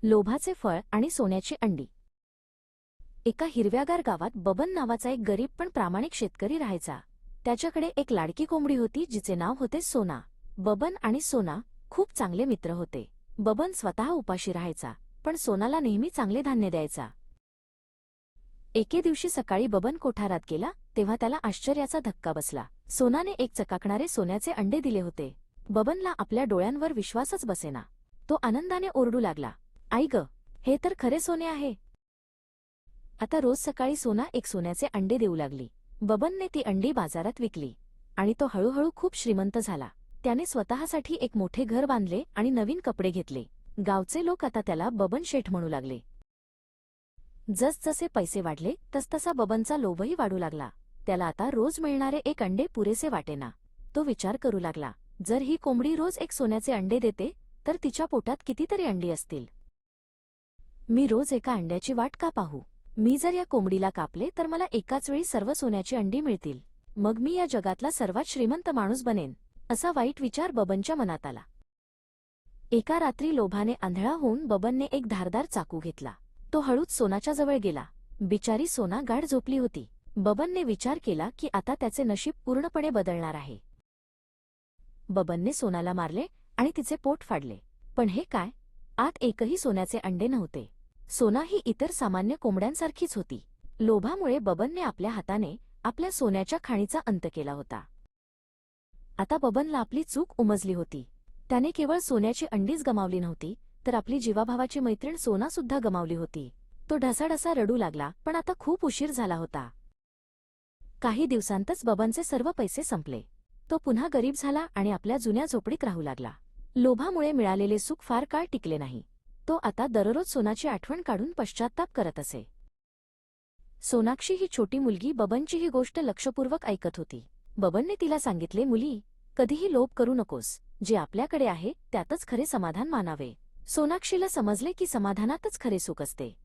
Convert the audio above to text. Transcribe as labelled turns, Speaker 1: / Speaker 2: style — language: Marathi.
Speaker 1: लोभाचे फळ आणि सोन्याची अंडी. एका हिरव्यागार गावात बबन नावाचा एक गरीब पण प्रामाणिक शेतकरी राहायचा. त्याच्याकडे एक लाडकी कोंबडी होती जिचे नाव होते सोना. बबन आणि सोना खूप चांगले मित्र होते. बबन स्वतः उपाशी राहायचा, पण सोनाला नेहमी चांगले धान्य द्यायचा. एके दिवशी सकाळी बबन कोठारात गेला तेव्हा त्याला आश्चर्याचा धक्का बसला. सोनाने एक चकाकणारे सोन्याचे अंडे दिले होते. बबनला आपल्या डोळ्यांवर विश्वासच बसेना. तो आनंदाने ओरडू लागला, "आई ग, हे तर खरे सोने आहे." आता रोज सकाळी सोना एक सोन्याचे अंडे देऊ लागली. बबनने ती अंडी बाजारात विकली आणि तो हळूहळू खूप श्रीमंत झाला. त्याने स्वतःसाठी एक मोठे घर बांधले आणि नवीन कपडे घेतले. गावचे लोक आता त्याला बबन शेठ म्हणू लागले. जसजसे पैसे वाढले तसतसा बबनचा लोभही वाढू लागला. त्याला आता रोज मिळणारे एक अंडे पुरेसे वाटेना. तो विचार करू लागला, जर ही कोंबडी रोज एक सोन्याचे अंडे देते तर तिच्या पोटात कितीतरी अंडी असतील. मी रोज एका अंड्याची वाट का पाहू? मी जर या कोंबडीला कापले तर मला एकाच वेळी सर्व सोन्याची अंडी मिळतील. मग मी या जगातला सर्वात श्रीमंत माणूस बनेन. असा वाईट विचार बबनच्या मनात आला. एका रात्री लोभाने आंधळा होऊन बबनने एक धारदार चाकू घेतला. तो हळूच सोनाच्या जवळ गेला. बिचारी सोना गाढ झोपली होती. बबनने विचार केला की आता त्याचे नशीब पूर्णपणे बदलणार आहे. बबनने सोनाला मारले आणि तिचे पोट फाडले. पण हे काय? आत एकही सोन्याचे अंडे नव्हते. सोना ही इतर सामान्य कोंबड्यांसारखीच होती. लोभामुळे बबनने आपल्या हाताने आपल्या सोन्याच्या खाणीचा अंत केला होता. आता बबनला आपली चूक उमजली होती. त्याने केवळ सोन्याची अंडीच गमावली नव्हती, तर आपली जीवाभावाची मैत्रीण सोनासुद्धा गमावली होती. तो ढसाढसा रडू लागला, पण आता खूप उशीर झाला होता. काही दिवसांतच बबनचे सर्व पैसे संपले. तो पुन्हा गरीब झाला आणि आपल्या जुन्या झोपडीत राहू लागला. लोभामुळे मिळालेले सुख फार काळ टिकले नाही. तो आता दररोज सोनाची आठवण काढून पश्चात्ताप करत असे. सोनाक्षी ही छोटी मुलगी बबनची ही गोष्ट लक्षपूर्वक ऐकत होती. बबनने तिला सांगितले, "मुली, कधीही लोभ करू नकोस. जे आपल्याकडे आहे त्यातच खरे समाधान मानावे." सोनाक्षीला समजले की समाधानातच खरे सुख असते.